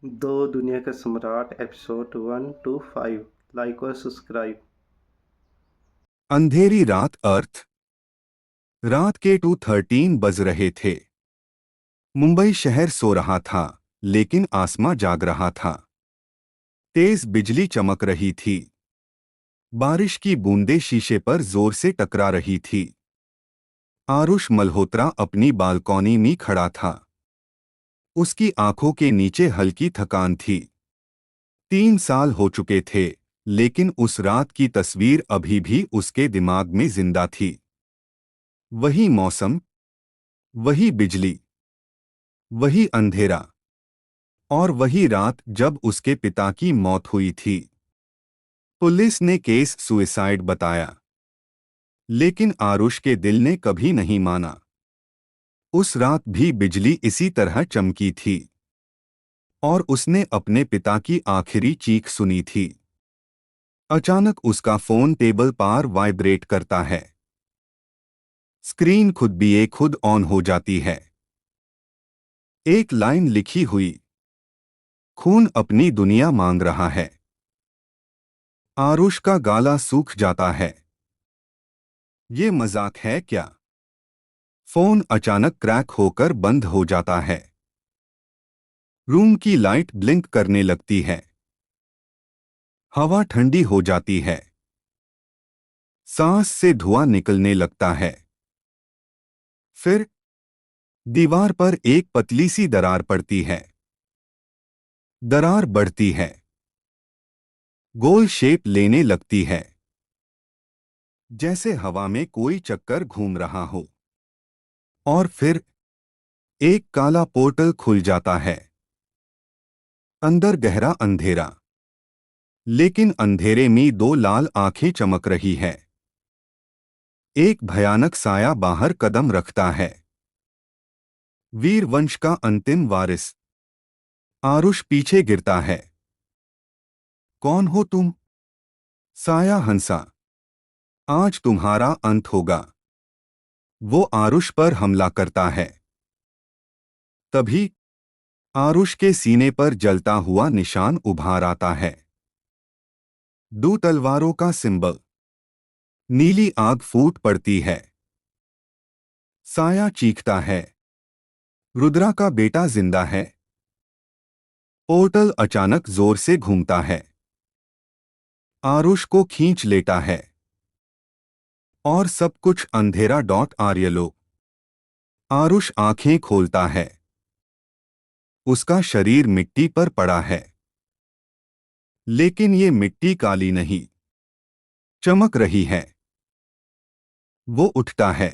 दो दुनिया का सम्राट एपिसोड 1 to 5। लाइक और सब्सक्राइब। अंधेरी रात अर्थ रात के 2:13 बज रहे थे। मुंबई शहर सो रहा था, लेकिन आसमां जाग रहा था। तेज बिजली चमक रही थी। बारिश की बूंदें शीशे पर जोर से टकरा रही थी। आरुष मल्होत्रा अपनी बालकॉनी में खड़ा था। उसकी आंखों के नीचे हल्की थकान थी। 3 साल हो चुके थे, लेकिन उस रात की तस्वीर अभी भी उसके दिमाग में जिंदा थी। वही मौसम, वही बिजली, वही अंधेरा, और वही रात जब उसके पिता की मौत हुई थी। पुलिस ने केस सुसाइड बताया, लेकिन आरुष के दिल ने कभी नहीं माना। उस रात भी बिजली इसी तरह चमकी थी, और उसने अपने पिता की आखिरी चीख सुनी थी। अचानक उसका फोन टेबल पर वाइब्रेट करता है। स्क्रीन खुद ऑन हो जाती है। एक लाइन लिखी हुई, खून अपनी दुनिया मांग रहा है। आरुष का गाला सूख जाता है। ये मजाक है क्या? फोन अचानक क्रैक होकर बंद हो जाता है। रूम की लाइट ब्लिंक करने लगती है। हवा ठंडी हो जाती है। सांस से धुआं निकलने लगता है। फिर दीवार पर एक पतली सी दरार पड़ती है। दरार बढ़ती है, गोल शेप लेने लगती है, जैसे हवा में कोई चक्कर घूम रहा हो। और फिर एक काला पोर्टल खुल जाता है। अंदर गहरा अंधेरा, लेकिन अंधेरे में दो लाल आंखें चमक रही है। एक भयानक साया बाहर कदम रखता है। वीर वंश का अंतिम वारिस। आरुष पीछे गिरता है। कौन हो तुम? साया हंसा। आज तुम्हारा अंत होगा। वो आरुष पर हमला करता है। तभी आरुष के सीने पर जलता हुआ निशान उभार आता है। दो तलवारों का सिंबल। नीली आग फूट पड़ती है। साया चीखता है, रुद्रा का बेटा जिंदा है। पोर्टल अचानक जोर से घूमता है। आरुष को खींच लेता है। और सब कुछ अंधेरा डॉट आर्यलो। आरुष आंखें खोलता है। उसका शरीर मिट्टी पर पड़ा है। लेकिन ये मिट्टी काली नहीं, चमक रही है। वो उठता है।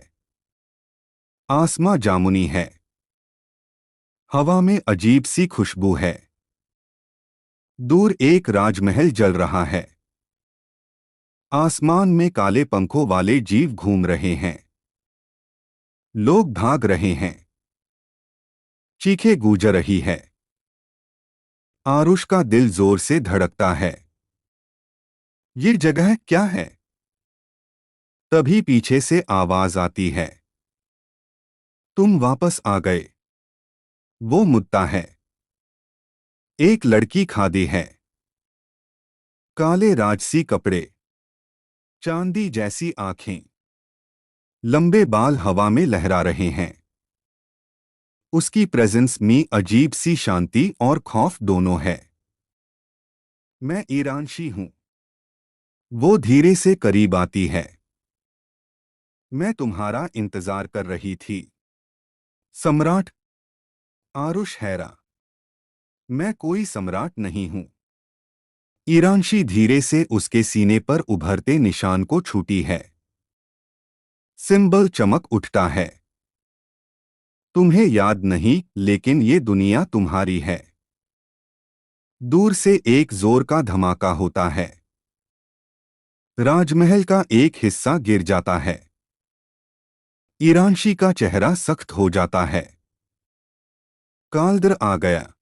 आसमां जामुनी है। हवा में अजीब सी खुशबू है। दूर एक राजमहल जल रहा है। आसमान में काले पंखों वाले जीव घूम रहे हैं। लोग भाग रहे हैं। चीखें गूंज रही है। आरुष का दिल जोर से धड़कता है। ये जगह क्या है? तभी पीछे से आवाज आती है, तुम वापस आ गए। वो मुद्दा है। एक लड़की खादी है। काले राजसी कपड़े, चांदी जैसी आंखें, लंबे बाल हवा में लहरा रहे हैं। उसकी प्रेजेंस में अजीब सी शांति और खौफ दोनों है। मैं ईरानशी हूं। वो धीरे से करीब आती है। मैं तुम्हारा इंतजार कर रही थी। सम्राट। आरुष हैरा। मैं कोई सम्राट नहीं हूं। ईरानशी धीरे से उसके सीने पर उभरते निशान को छूती है। सिंबल चमक उठता है। तुम्हें याद नहीं, लेकिन ये दुनिया तुम्हारी है। दूर से एक जोर का धमाका होता है। राजमहल का एक हिस्सा गिर जाता है। ईरानशी का चेहरा सख्त हो जाता है। कालद्र आ गया।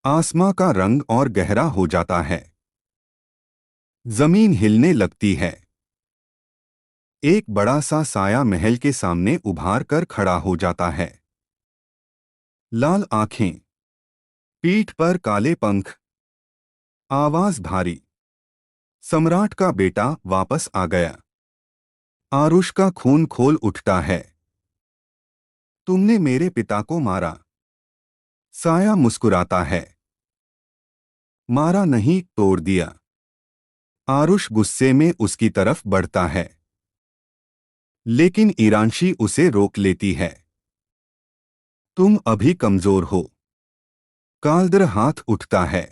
आसमां का रंग और गहरा हो जाता है। जमीन हिलने लगती है। एक बड़ा सा साया महल के सामने उभार कर खड़ा हो जाता है। लाल आंखें, पीठ पर काले पंख, आवाज भारी। सम्राट का बेटा वापस आ गया। आरुष का खून खोल उठता है। तुमने मेरे पिता को मारा। साया मुस्कुराता है। मारा नहीं, तोड़ दिया। आरुष गुस्से में उसकी तरफ बढ़ता है, लेकिन ईरांशी उसे रोक लेती है। तुम अभी कमजोर हो। काल्द्र हाथ उठता है।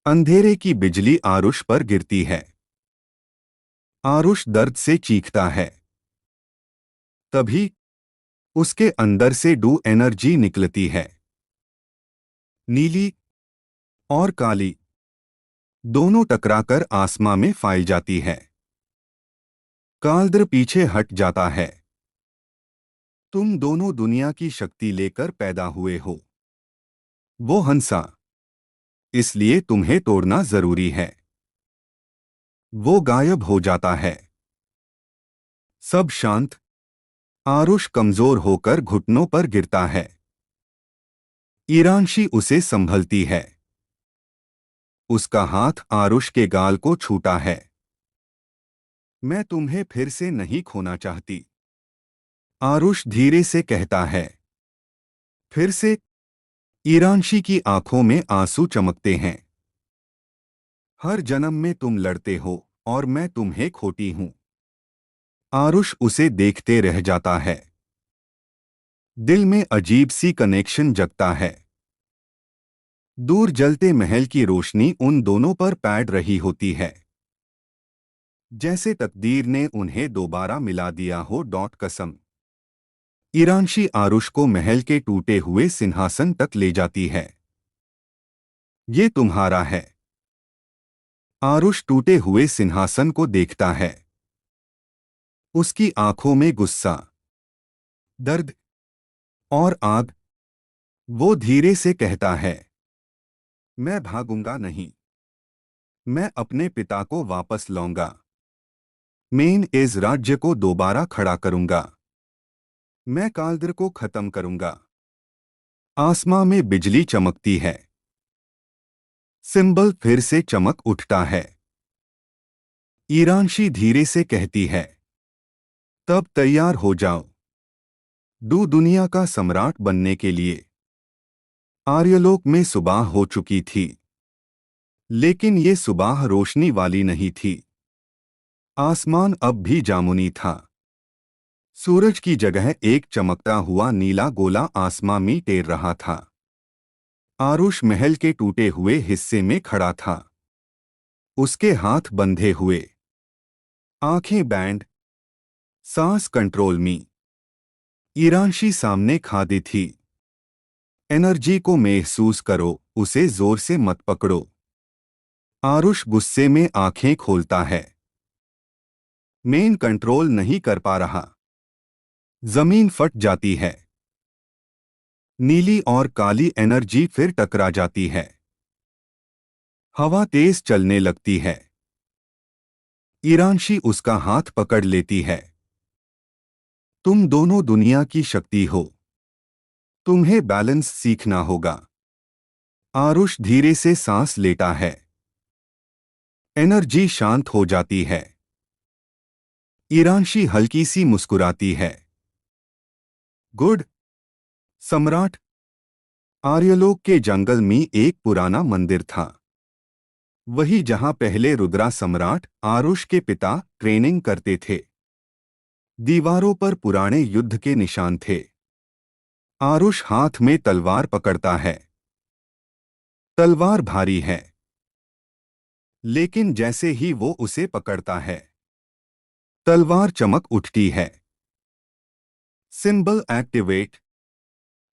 अंधेरे की बिजली आरुष पर गिरती है। आरुष दर्द से चीखता है। तभी उसके अंदर से डू एनर्जी निकलती है। नीली और काली दोनों टकराकर आसमां में फैल जाती है। काल्द्र पीछे हट जाता है। तुम दोनों दुनिया की शक्ति लेकर पैदा हुए हो। वो हंसा। इसलिए तुम्हें तोड़ना जरूरी है। वो गायब हो जाता है। सब शांत। आरुष कमजोर होकर घुटनों पर गिरता है। ईरांशी उसे संभलती है। उसका हाथ आरुष के गाल को छूता है। मैं तुम्हें फिर से नहीं खोना चाहती, आरुष धीरे से कहता है। फिर से? ईरांशी की आंखों में आंसू चमकते हैं। हर जन्म में तुम लड़ते हो और मैं तुम्हें खोती हूं। आरुष उसे देखते रह जाता है। दिल में अजीब सी कनेक्शन जगता है। दूर जलते महल की रोशनी उन दोनों पर पैड रही होती है, जैसे तकदीर ने उन्हें दोबारा मिला दिया हो। कसम। ईरांशी आरुष को महल के टूटे हुए सिंहासन तक ले जाती है। ये तुम्हारा है। आरुष टूटे हुए सिंहासन को देखता है। उसकी आंखों में गुस्सा, दर्द और आग। वो धीरे से कहता है, मैं भागूंगा नहीं। मैं अपने पिता को वापस लाऊंगा। मेन इस राज्य को दोबारा खड़ा करूंगा। मैं काल्द्र को खत्म करूंगा। आसमां में बिजली चमकती है। सिंबल फिर से चमक उठता है। ईरांशी धीरे से कहती है, तब तैयार हो जाओ, दुनिया का सम्राट बनने के लिए। आर्यलोक में सुबह हो चुकी थी, लेकिन ये सुबह रोशनी वाली नहीं थी। आसमान अब भी जामुनी था। सूरज की जगह एक चमकता हुआ नीला गोला आसमां में तैर रहा था। आरुष महल के टूटे हुए हिस्से में खड़ा था, उसके हाथ बंधे हुए, आंखें बैंड, सांस कंट्रोल में। ईरांशी सामने खड़ी थी। एनर्जी को महसूस करो, उसे जोर से मत पकड़ो। आरुष गुस्से में आंखें खोलता है। मेन कंट्रोल नहीं कर पा रहा। जमीन फट जाती है। नीली और काली एनर्जी फिर टकरा जाती है। हवा तेज चलने लगती है। ईरांशी उसका हाथ पकड़ लेती है। तुम दोनों दुनिया की शक्ति हो। तुम्हें बैलेंस सीखना होगा। आरुष धीरे से सांस लेता है। एनर्जी शांत हो जाती है। ईरांशी हल्की सी मुस्कुराती है। गुड। सम्राट। आर्यलोक के जंगल में एक पुराना मंदिर था, वही जहां पहले रुद्रा सम्राट आरुष के पिता ट्रेनिंग करते थे। दीवारों पर पुराने युद्ध के निशान थे। आरुष हाथ में तलवार पकड़ता है। तलवार भारी है, लेकिन जैसे ही वो उसे पकड़ता है, तलवार चमक उठती है। Symbol activate.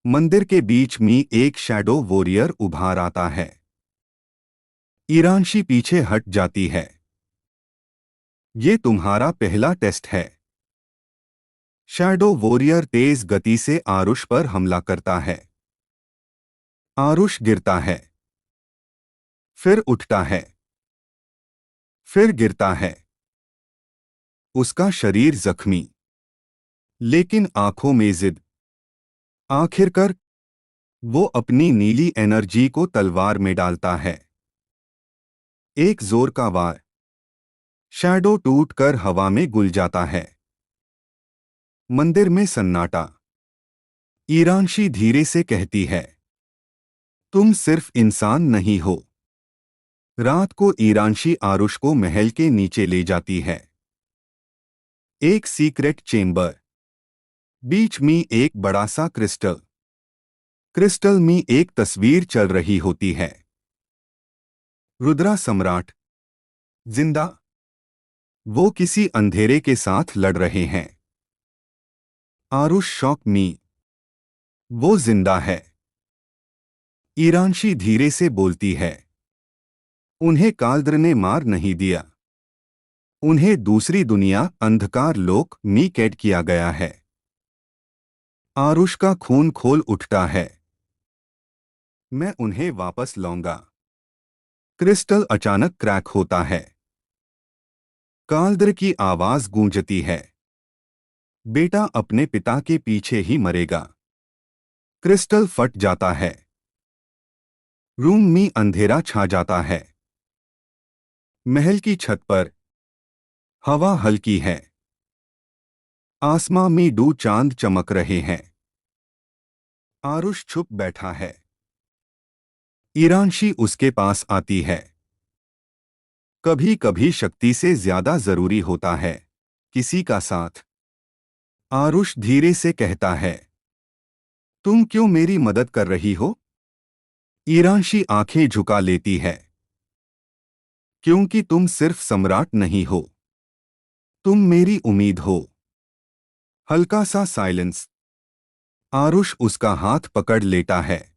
मंदिर के बीच में एक शैडो वॉरियर उभार आता है। ईरांशी पीछे हट जाती है। ये तुम्हारा पहला टेस्ट है। शैडो वॉरियर तेज गति से आरुष पर हमला करता है। आरुष गिरता है, फिर उठता है, फिर गिरता है। उसका शरीर जख्मी, लेकिन आंखों में जिद। आखिरकार वो अपनी नीली एनर्जी को तलवार में डालता है। एक जोर का वार। शैडो टूटकर हवा में गुल जाता है। मंदिर में सन्नाटा। ईरानशी धीरे से कहती है, तुम सिर्फ इंसान नहीं हो। रात को ईरानशी आरुष को महल के नीचे ले जाती है। एक सीक्रेट चेंबर। बीच में एक बड़ा सा क्रिस्टल। क्रिस्टल में एक तस्वीर चल रही होती है। रुद्रा सम्राट जिंदा। वो किसी अंधेरे के साथ लड़ रहे हैं। आरुष शॉक में। वो जिंदा है। ईरानशी धीरे से बोलती है, उन्हें काल्द्र ने मार नहीं दिया। उन्हें दूसरी दुनिया अंधकार लोक में कैद किया गया है। आरुष का खून खोल उठता है। मैं उन्हें वापस लाऊंगा। क्रिस्टल अचानक क्रैक होता है। काल्द्र की आवाज गूंजती है, बेटा अपने पिता के पीछे ही मरेगा। क्रिस्टल फट जाता है। रूम में अंधेरा छा जाता है। महल की छत पर हवा हल्की है। आसमां में दो चांद चमक रहे हैं। आरुष छुप बैठा है। ईरानशी उसके पास आती है। कभी कभी शक्ति से ज्यादा जरूरी होता है किसी का साथ। आरुष धीरे से कहता है, तुम क्यों मेरी मदद कर रही हो? ईरानशी आंखें झुका लेती है। क्योंकि तुम सिर्फ सम्राट नहीं हो, तुम मेरी उम्मीद हो। हल्का सा साइलेंस। आरुष उसका हाथ पकड़ लेता है।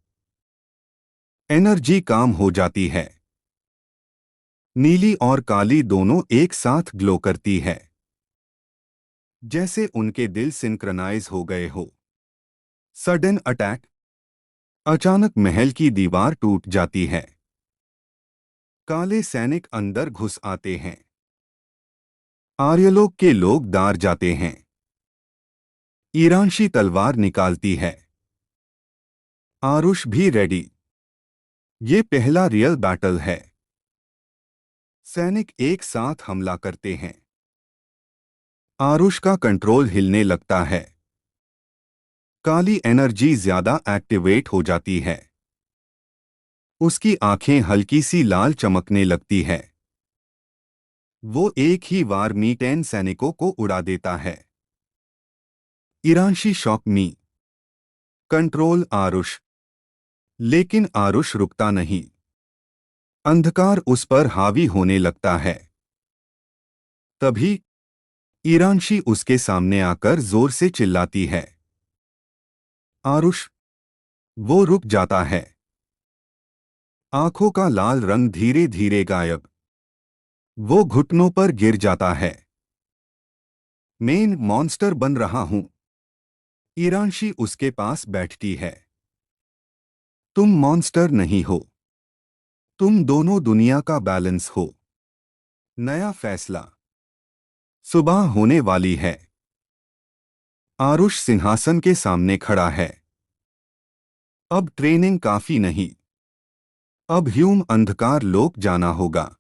एनर्जी काम हो जाती है। नीली और काली दोनों एक साथ ग्लो करती है, जैसे उनके दिल सिंक्रनाइज हो गए हो। Sudden attack. अचानक महल की दीवार टूट जाती है। काले सैनिक अंदर घुस आते हैं। आर्यलोक के लोग दार जाते हैं। ईरानशी तलवार निकालती है। आरुष भी रेडी। ये पहला रियल बैटल है। सैनिक एक साथ हमला करते हैं। आरुष का कंट्रोल हिलने लगता है। काली एनर्जी ज्यादा एक्टिवेट हो जाती है। उसकी आंखें हल्की सी लाल चमकने लगती है। वो एक ही वार में 10 सैनिकों को उड़ा देता है। ईरानशी शॉक में। कंट्रोल आरुष। लेकिन आरुष रुकता नहीं। अंधकार उस पर हावी होने लगता है। तभी ईरानशी उसके सामने आकर जोर से चिल्लाती है, आरुष। वो रुक जाता है। आंखों का लाल रंग धीरे धीरे गायब। वो घुटनों पर गिर जाता है। मैं मॉन्स्टर बन रहा हूं। ईरानशी उसके पास बैठती है। तुम मॉन्स्टर नहीं हो, तुम दोनों दुनिया का बैलेंस हो। नया फैसला। सुबह होने वाली है। आरुष सिंहासन के सामने खड़ा है। अब ट्रेनिंग काफी नहीं। अब ह्यूम अंधकार लोक जाना होगा।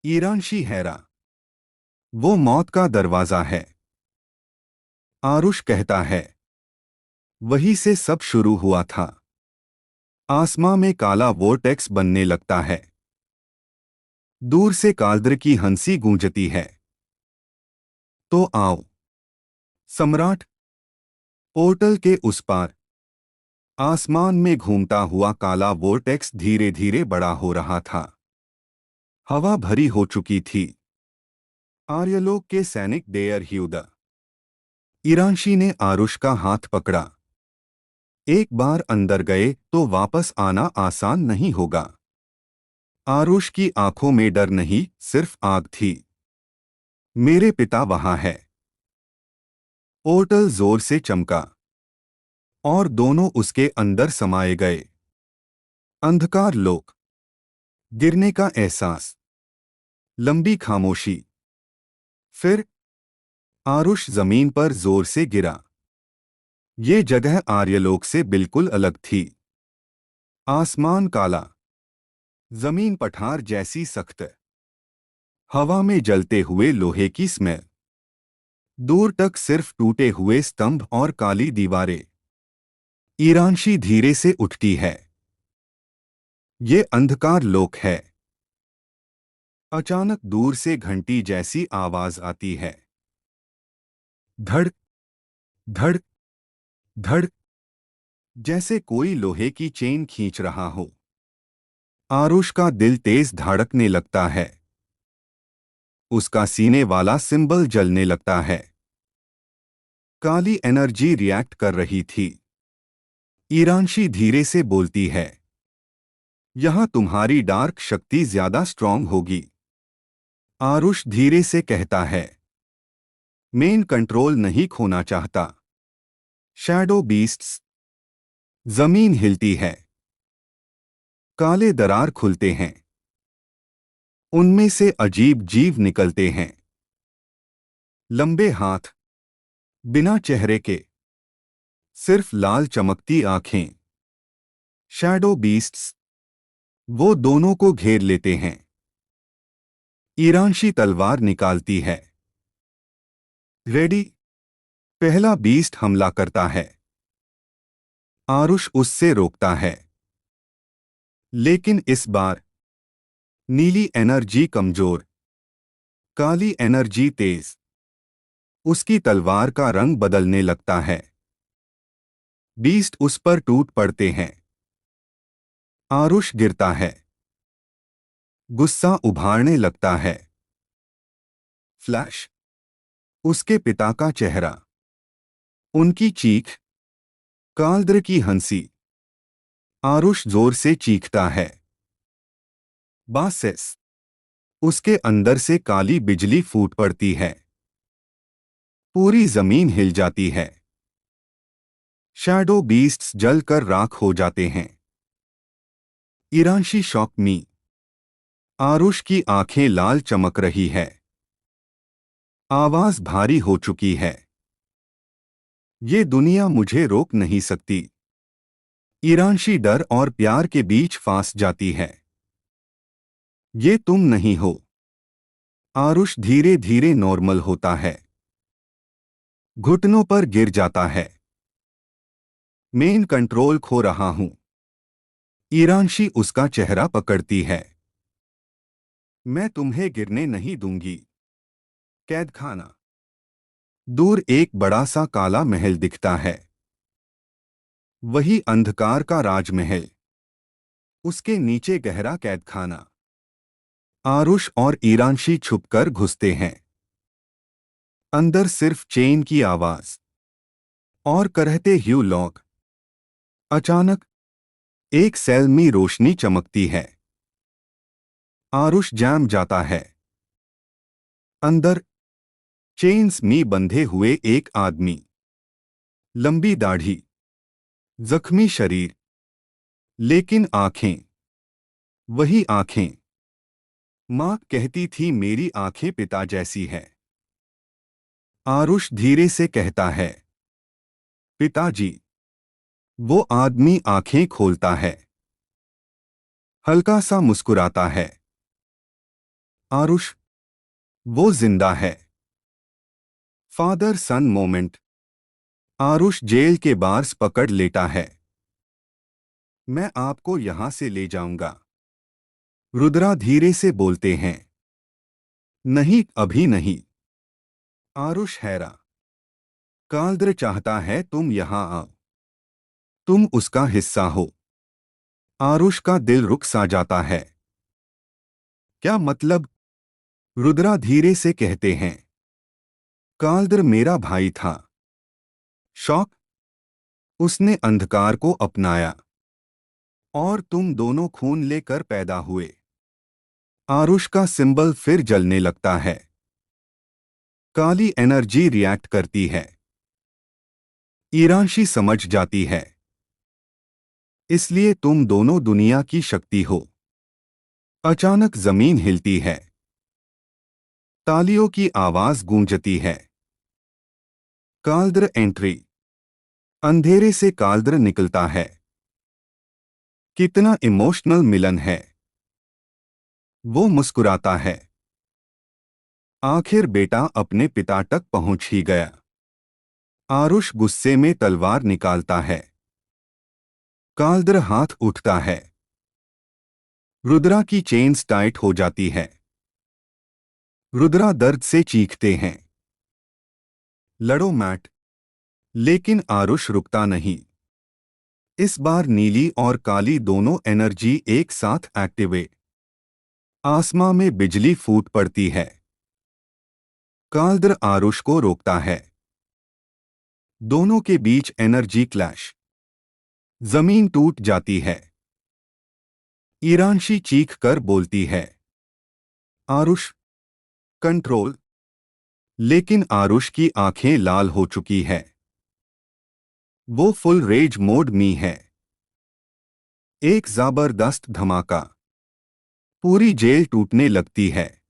ईरानशी हैरा। वो मौत का दरवाजा है। आरुष कहता है, वहीं से सब शुरू हुआ था। आसमां में काला वोर्टेक्स बनने लगता है। दूर से काल्द्र की हंसी गूंजती है। तो आओ सम्राट। पोर्टल के उस पार आसमान में घूमता हुआ काला वोर्टेक्स धीरे धीरे बड़ा हो रहा था। हवा भरी हो चुकी थी। आर्यलोक के सैनिक डेयर ह्यूदा। ईरानशी ने आरुष का हाथ पकड़ा। एक बार अंदर गए तो वापस आना आसान नहीं होगा। आरुष की आंखों में डर नहीं, सिर्फ आग थी। मेरे पिता वहां है। पोर्टल जोर से चमका और दोनों उसके अंदर समाये गए। अंधकार लोक। गिरने का एहसास। लंबी खामोशी। फिर आरुष जमीन पर जोर से गिरा। ये जगह आर्यलोक से बिल्कुल अलग थी। आसमान काला, जमीन पठार जैसी सख्त, हवा में जलते हुए लोहे की स्मेल, दूर तक सिर्फ टूटे हुए स्तंभ और काली दीवारें। ईरानशी धीरे से उठती है। ये अंधकार लोक है। अचानक दूर से घंटी जैसी आवाज आती है। धड़ धड़ धड़, जैसे कोई लोहे की चेन खींच रहा हो। आरुष का दिल तेज धड़कने लगता है। उसका सीने वाला सिंबल जलने लगता है। काली एनर्जी रिएक्ट कर रही थी। ईरानशी धीरे से बोलती है, यहां तुम्हारी डार्क शक्ति ज्यादा स्ट्रांग होगी। आरुष धीरे से कहता है, मेन कंट्रोल नहीं खोना चाहता। Shadow beasts. जमीन हिलती है। काले दरार खुलते हैं। उनमें से अजीब जीव निकलते हैं। लंबे हाथ, बिना चेहरे के, सिर्फ लाल चमकती आंखें। Shadow beasts. वो दोनों को घेर लेते हैं। ईरानशी तलवार निकालती है। रेडी। पहला बीस्ट हमला करता है। आरुष उससे रोकता है। लेकिन इस बार नीली एनर्जी कमजोर, काली एनर्जी तेज। उसकी तलवार का रंग बदलने लगता है। बीस्ट उस पर टूट पड़ते हैं। आरुष गिरता है। गुस्सा उभारने लगता है। फ्लैश। उसके पिता का चेहरा, उनकी चीख, काल्द्र की हंसी। आरुष जोर से चीखता है। बासेस। उसके अंदर से काली बिजली फूट पड़ती है। पूरी जमीन हिल जाती है। शैडो बीस्ट्स जलकर राख हो जाते हैं। ईरानशी शॉक में। आरुष की आंखें लाल चमक रही है। आवाज भारी हो चुकी है। ये दुनिया मुझे रोक नहीं सकती। ईरानशी डर और प्यार के बीच फांस जाती है। ये तुम नहीं हो। आरुष धीरे धीरे नॉर्मल होता है। घुटनों पर गिर जाता है। मेन कंट्रोल खो रहा हूं। ईरानशी उसका चेहरा पकड़ती है। मैं तुम्हें गिरने नहीं दूंगी। कैदखाना। दूर एक बड़ा सा काला महल दिखता है। वही अंधकार का राजमहल। उसके नीचे गहरा कैदखाना। आरुष और ईरानशी छुपकर घुसते हैं। अंदर सिर्फ चेन की आवाज और करहते ह्यू लॉक। अचानक एक सेल में रोशनी चमकती है। आरुष जम जाता है। अंदर चेन्स में बंधे हुए एक आदमी, लंबी दाढ़ी, जख्मी शरीर, लेकिन आंखें, वही आंखें। मां कहती थी मेरी आंखें पिता जैसी है। आरुष धीरे से कहता है, पिताजी। वो आदमी आंखें खोलता है। हल्का सा मुस्कुराता है। आरुष, वो जिंदा है। फादर सन मोमेंट। आरुष जेल के बार्स पकड़ लेता है। मैं आपको यहां से ले जाऊंगा। रुद्रा धीरे से बोलते हैं। नहीं, अभी नहीं। आरुष हैरा। काल्द्र चाहता है तुम यहां आओ। तुम उसका हिस्सा हो। आरुष का दिल रुक सा जाता है। क्या मतलब? रुद्रा धीरे से कहते हैं। काल्द्र मेरा भाई था। शौक। उसने अंधकार को अपनाया और तुम दोनों खून लेकर पैदा हुए। आरुष का सिंबल फिर जलने लगता है। काली एनर्जी रिएक्ट करती है। ईरानशी समझ जाती है। इसलिए तुम दोनों दुनिया की शक्ति हो। अचानक जमीन हिलती है। तालियों की आवाज गूंजती है। काल्द्र एंट्री। अंधेरे से काल्द्र निकलता है। कितना इमोशनल मिलन है। वो मुस्कुराता है। आखिर बेटा अपने पिता तक पहुंच ही गया। आरुष गुस्से में तलवार निकालता है। काल्द्र हाथ उठता है। रुद्रा की चेन्स टाइट हो जाती है। रुद्रा दर्द से चीखते हैं। लड़ो मैट। लेकिन आरुष रुकता नहीं। इस बार नीली और काली दोनों एनर्जी एक साथ एक्टिवेट। आसमां में बिजली फूट पड़ती है। काल्द्र आरुष को रोकता है। दोनों के बीच एनर्जी क्लैश। जमीन टूट जाती है। ईरानशी चीख कर बोलती है, आरुष कंट्रोल। लेकिन आरुष की आंखें लाल हो चुकी है। वो फुल रेज मोड में है। एक जबरदस्त धमाका। पूरी जेल टूटने लगती है।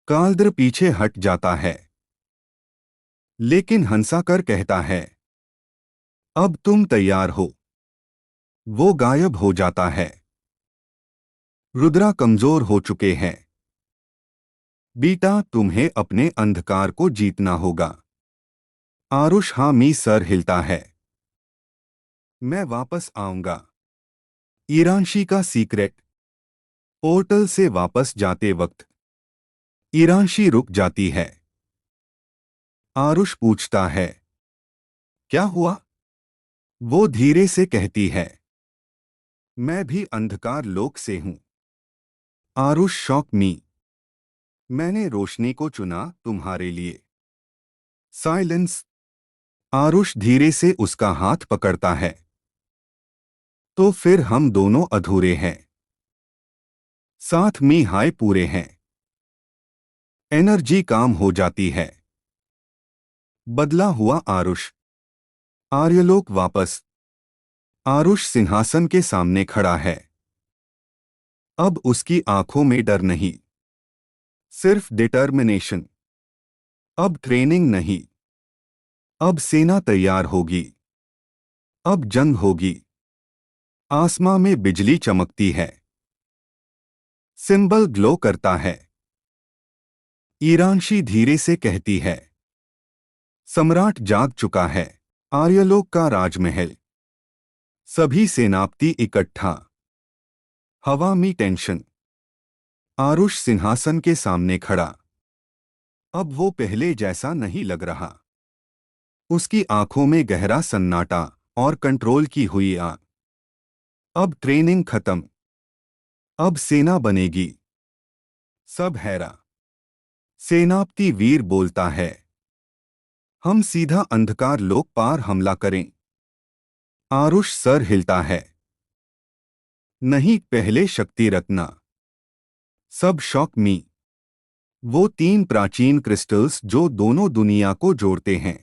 काल्द्र पीछे हट जाता है। लेकिन हंसाकर कहता है, अब तुम तैयार हो। वो गायब हो जाता है। रुद्रा कमजोर हो चुके हैं। बेटा तुम्हें अपने अंधकार को जीतना होगा। आरुष हामी सर हिलता है। मैं वापस आऊंगा। ईरानशी का सीक्रेट। पोर्टल से वापस जाते वक्त ईरानशी रुक जाती है। आरुष पूछता है, क्या हुआ? वो धीरे से कहती है, मैं भी अंधकार लोक से हूं। आरुष शॉक में। मैंने रोशनी को चुना तुम्हारे लिए। साइलेंस। आरुष धीरे से उसका हाथ पकड़ता है। तो फिर हम दोनों अधूरे हैं। साथ में हाय पूरे हैं। एनर्जी काम हो जाती है। बदला हुआ आरुष। आर्यलोक वापस। आरुष सिंहासन के सामने खड़ा है। अब उसकी आंखों में डर नहीं, सिर्फ डिटर्मिनेशन। अब ट्रेनिंग नहीं, अब सेना तैयार होगी। अब जंग होगी। आसमां में बिजली चमकती है। सिंबल ग्लो करता है। ईरानशी धीरे से कहती है, सम्राट जाग चुका है। आर्यलोक का राजमहल। सभी सेनापति इकट्ठा। हवा में टेंशन। आरुष सिंहासन के सामने खड़ा। अब वो पहले जैसा नहीं लग रहा। उसकी आंखों में गहरा सन्नाटा और कंट्रोल की हुई आग। अब ट्रेनिंग खत्म। अब सेना बनेगी। सब हैरा। सेनापति वीर बोलता है, हम सीधा अंधकार लोक पार हमला करें। आरुष सर हिलता है। नहीं, पहले शक्ति रत्ना। सब शॉक में। वो 3 प्राचीन क्रिस्टल्स जो दोनों दुनिया को जोड़ते हैं।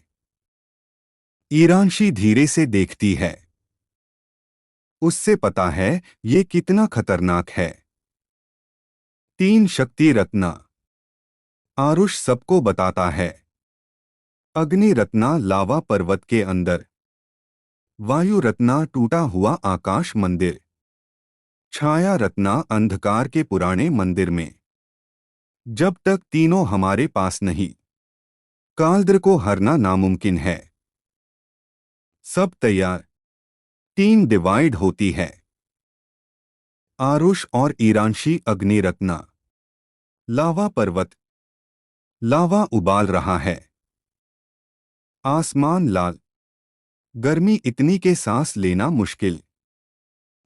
ईरानशी धीरे से देखती है। उससे पता है ये कितना खतरनाक है। 3 शक्ति रत्ना। आरुष सबको बताता है। अग्नि रत्ना लावा पर्वत के अंदर। वायु रत्ना टूटा हुआ आकाश मंदिर। छाया रत्ना अंधकार के पुराने मंदिर में। जब तक तीनों हमारे पास नहीं, काल्द्र को हरना नामुमकिन है। सब तैयार। टीम डिवाइड होती है। आरुष और ईरानशी अग्नि रत्ना। लावा पर्वत। लावा उबाल रहा है। आसमान लाल। गर्मी इतनी के सांस लेना मुश्किल।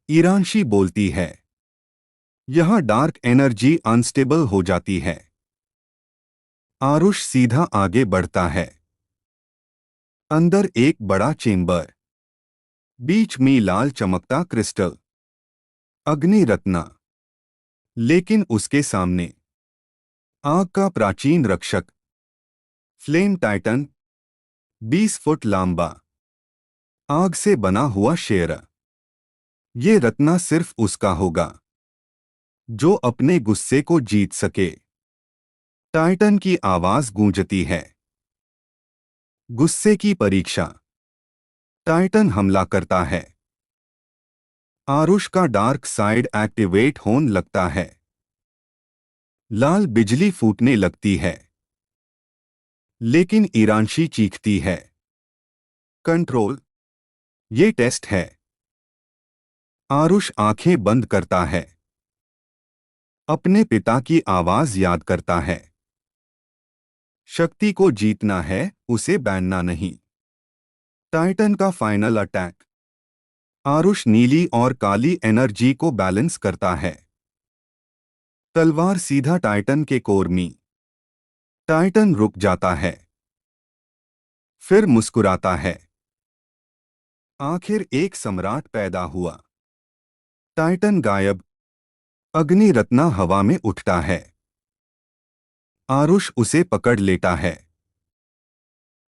ईरानशी बोलती है, यह डार्क एनर्जी अनस्टेबल हो जाती है। आरुष सीधा आगे बढ़ता है। अंदर एक बड़ा चेंबर। बीच में लाल चमकता क्रिस्टल। अग्नि रत्ना। लेकिन उसके सामने आग का प्राचीन रक्षक। Flame Titan. 20 फुट लंबा। आग से बना हुआ शेर। ये रत्ना सिर्फ उसका होगा जो अपने गुस्से को जीत सके। टाइटन की आवाज गूंजती है। गुस्से की परीक्षा। टाइटन हमला करता है। आरुष का डार्क साइड एक्टिवेट होने लगता है। लाल बिजली फूटने लगती है। लेकिन ईरानशी चीखती है, कंट्रोल, ये टेस्ट है। आरुष आंखें बंद करता है। अपने पिता की आवाज याद करता है। शक्ति को जीतना है, उसे बैनना नहीं। टाइटन का फाइनल अटैक। आरुष नीली और काली एनर्जी को बैलेंस करता है। तलवार सीधा टाइटन के कोर में। टाइटन रुक जाता है, फिर मुस्कुराता है। आखिर एक सम्राट पैदा हुआ। टाइटन गायब। अग्नि रत्ना हवा में उठता है। आरुष उसे पकड़ लेता है।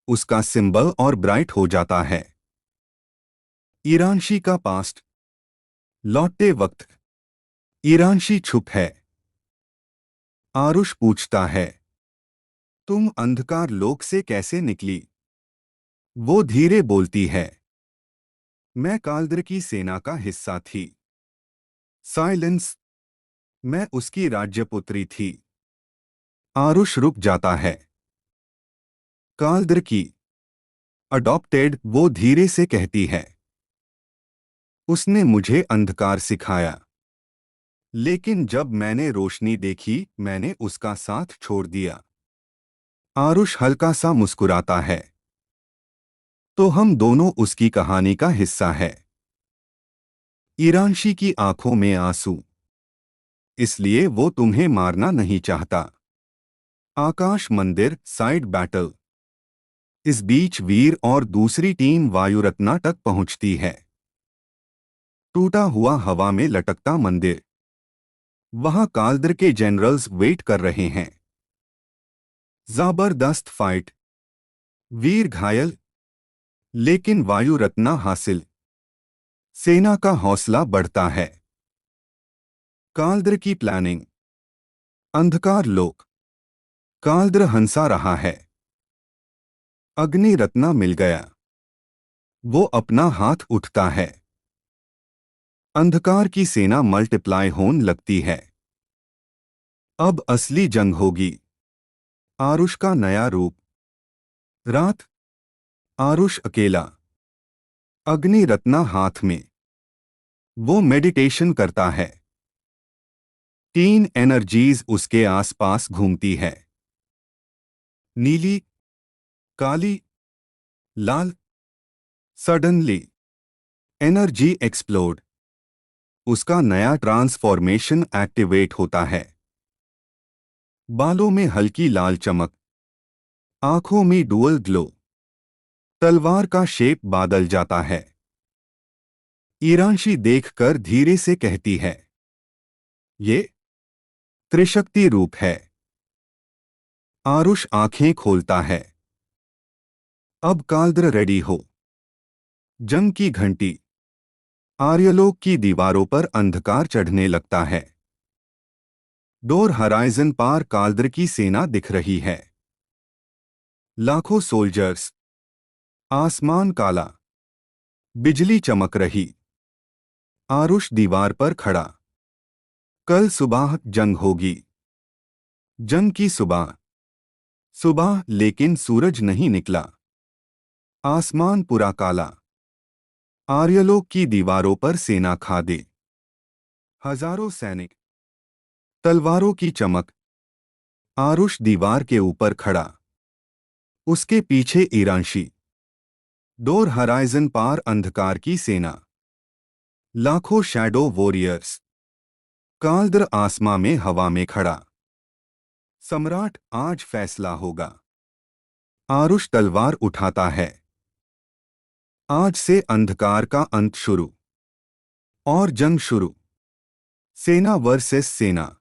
उसका सिंबल और ब्राइट हो जाता है। ईरानशी का पास्ट। लौटते वक्त ईरानशी छुप है। आरुष पूछता है, तुम अंधकार लोक से कैसे निकली? वो धीरे बोलती है, मैं काल्द्र की सेना का हिस्सा थी। साइलेंस। मैं उसकी राज्यपुत्री थी। आरुष रुक जाता है। काल्द्र की अडॉप्टेड, वो धीरे से कहती है। उसने मुझे अंधकार सिखाया, लेकिन जब मैंने रोशनी देखी, मैंने उसका साथ छोड़ दिया। आरुष हल्का सा मुस्कुराता है। तो हम दोनों उसकी कहानी का हिस्सा है। ईरानशी की आंखों में आंसू। इसलिए वो तुम्हें मारना नहीं चाहता। आकाश मंदिर साइड बैटल। इस बीच वीर और दूसरी टीम वायुरत्ना तक पहुंचती है। टूटा हुआ हवा में लटकता मंदिर। वहां काल्द्र के जनरल्स वेट कर रहे हैं। जबरदस्त फाइट। वीर घायल, लेकिन वायुरत्ना हासिल। सेना का हौसला बढ़ता है। काल्द्र की प्लानिंग। अंधकार लोक। काल्द्र हंसा रहा है। अग्नि रत्ना मिल गया। वो अपना हाथ उठता है। अंधकार की सेना मल्टीप्लाई होने लगती है। अब असली जंग होगी। आरुष का नया रूप। रात। आरुष अकेला। अग्नि रत्ना हाथ में। वो मेडिटेशन करता है। तीन एनर्जीज उसके आसपास घूमती है। नीली, काली, लाल। Suddenly energy explode. उसका नया ट्रांसफॉर्मेशन एक्टिवेट होता है। बालों में हल्की लाल चमक। आंखों में डुअल ग्लो। तलवार का शेप बादल जाता है। ईरानशी देखकर धीरे से कहती है, ये त्रिशक्ति रूप है। आरुष आंखें खोलता है। अब काल्द्र रेडी हो। जंग की घंटी। आर्यलोक की दीवारों पर अंधकार चढ़ने लगता है। डोर हराइजन पार काल्द्र की सेना दिख रही है। लाखों सोल्जर्स। आसमान काला। बिजली चमक रही। आरुष दीवार पर खड़ा। कल सुबह जंग होगी। जंग की सुबह। सुबह, लेकिन सूरज नहीं निकला। आसमान पूरा काला। आर्यलोक की दीवारों पर सेना खादे। हजारों सैनिक। तलवारों की चमक। आरुष दीवार के ऊपर खड़ा। उसके पीछे ईरानशी। डोर हराइजन पार अंधकार की सेना। लाखों शैडो वॉरियर्स। काल्द्र आसमां में हवा में खड़ा। सम्राट, आज फैसला होगा। आरुष तलवार उठाता है। आज से अंधकार का अंत शुरू। और जंग शुरू। सेना वर्सेस सेना।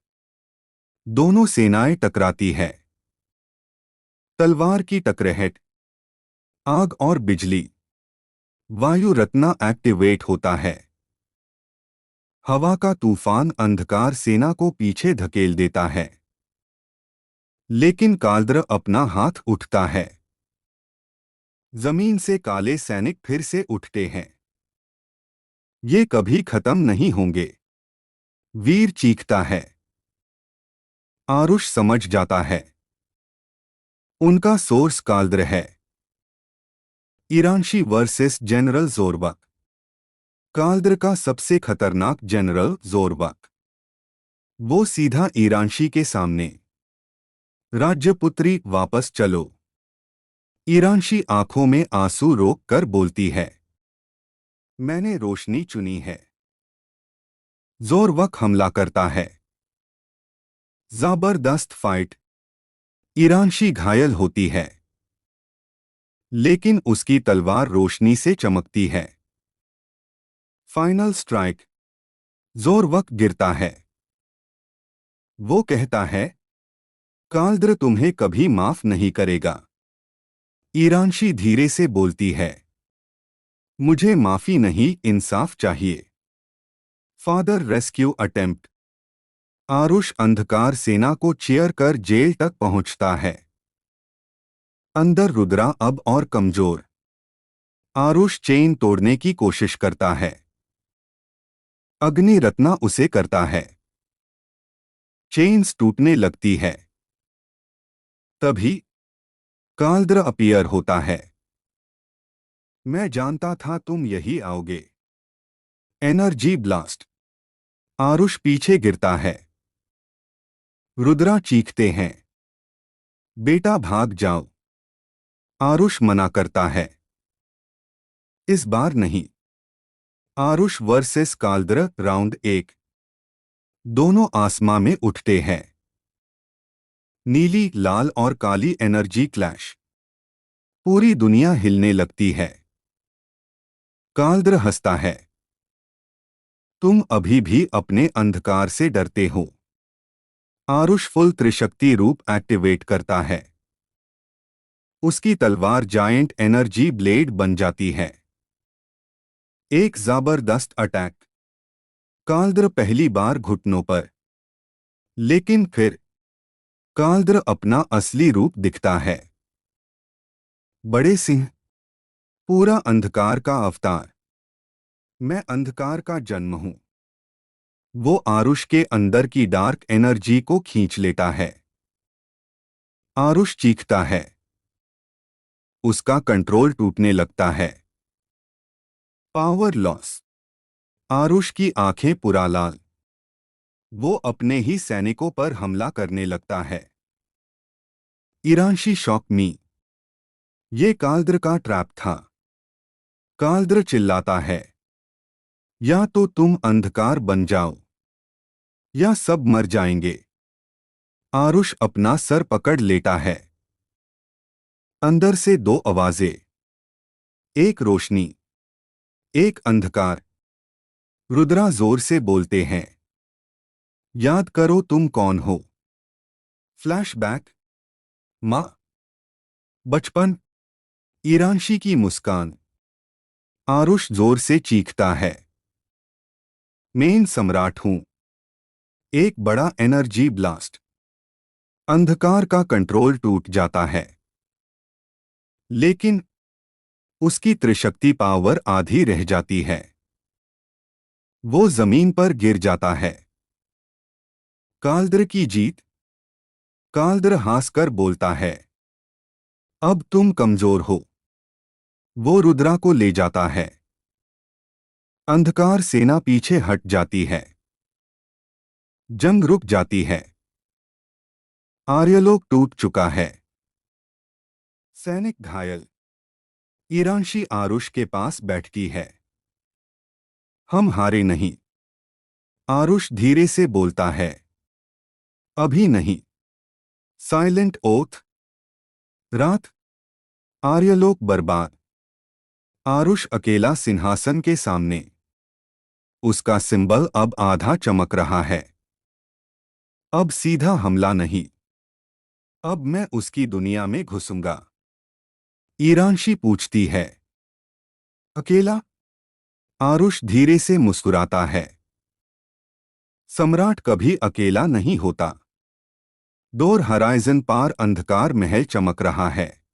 दोनों सेनाएं टकराती है। तलवार की टकराहट। आग और बिजली। वायु रत्ना एक्टिवेट होता है। हवा का तूफान अंधकार सेना को पीछे धकेल देता है। लेकिन काल्द्र अपना हाथ उठता है। जमीन से काले सैनिक फिर से उठते हैं। ये कभी खत्म नहीं होंगे। वीर चीखता है। आरुष समझ जाता है। उनका सोर्स काल्द्र है। ईरानशी वर्सेस जनरल जोरबक। काल्द्र का सबसे खतरनाक जनरल जोरबक। वो सीधा ईरानशी के सामने। राज्यपुत्री वापस चलो। ईरानशी आंखों में आंसू रोक कर बोलती है, मैंने रोशनी चुनी है। जोरबक हमला करता है। जबरदस्त फाइट। ईरानशी घायल होती है, लेकिन उसकी तलवार रोशनी से चमकती है। Final strike. जोरबक गिरता है। वो कहता है, काल्द्र तुम्हें कभी माफ नहीं करेगा। ईरानशी धीरे से बोलती है, मुझे माफी नहीं, इंसाफ चाहिए। Father rescue attempt. आरुष अंधकार सेना को चीयर कर जेल तक पहुंचता है। अंदर रुद्रा अब और कमजोर। आरुष चेन तोड़ने की कोशिश करता है। अग्नि रत्ना उसे करता है। चेन्स टूटने लगती है। तभी काल्द्र अपीयर होता है। मैं जानता था तुम यही आओगे। Energy blast. आरुष पीछे गिरता है। रुद्रा चीखते हैं, बेटा भाग जाओ। आरुष मना करता है, इस बार नहीं। आरुष वर्सेस काल्द्र राउंड 1। दोनों आसमां में उठते हैं। नीली, लाल और काली एनर्जी क्लैश। पूरी दुनिया हिलने लगती है। काल्द्र हंसता है, तुम अभी भी अपने अंधकार से डरते हो। आरुष फुल त्रिशक्ति रूप एक्टिवेट करता है। उसकी तलवार जायंट एनर्जी ब्लेड बन जाती है। एक जबरदस्त अटैक। काल्द्र पहली बार घुटनों पर, लेकिन फिर काल्द्र अपना असली रूप दिखता है। बड़े सिंह। पूरा अंधकार का अवतार। मैं अंधकार का जन्म हूं। वो आरुष के अंदर की डार्क एनर्जी को खींच लेता है। आरुष चीखता है। उसका कंट्रोल टूटने लगता है। Power loss. आरुष की आंखें पूरा लाल। वो अपने ही सैनिकों पर हमला करने लगता है। ईरानशी शॉक मी। ये काल्द्र का ट्रैप था। काल्द्र चिल्लाता है, या तो तुम अंधकार बन जाओ या सब मर जाएंगे। आरुष अपना सर पकड़ लेता है। अंदर से दो आवाजें, एक रोशनी, एक अंधकार। रुद्रा जोर से बोलते हैं, याद करो तुम कौन हो। फ्लैशबैक। मां। बचपन। ईरानशी की मुस्कान। आरुष जोर से चीखता है, मेन सम्राट हूं। एक बड़ा एनर्जी ब्लास्ट। अंधकार का कंट्रोल टूट जाता है, लेकिन उसकी त्रिशक्ति पावर आधी रह जाती है। वो जमीन पर गिर जाता है। काल्द्र की जीत। काल्द्र हंसकर बोलता है, अब तुम कमजोर हो। वो रुद्रा को ले जाता है। अंधकार सेना पीछे हट जाती है। जंग रुक जाती है। आर्यलोक टूट चुका है। सैनिक घायल। ईरानशी आरुष के पास बैठती है। हम हारे नहीं। आरुष धीरे से बोलता है, अभी नहीं। Silent oath. रात। आर्यलोक बर्बाद। आरुष अकेला सिंहासन के सामने। उसका सिंबल अब आधा चमक रहा है। अब सीधा हमला नहीं। अब मैं उसकी दुनिया में घुसूंगा। ईरानशी पूछती है, अकेला? आरुष धीरे से मुस्कुराता है। सम्राट कभी अकेला नहीं होता। डोर हराइजन पार अंधकार महल चमक रहा है।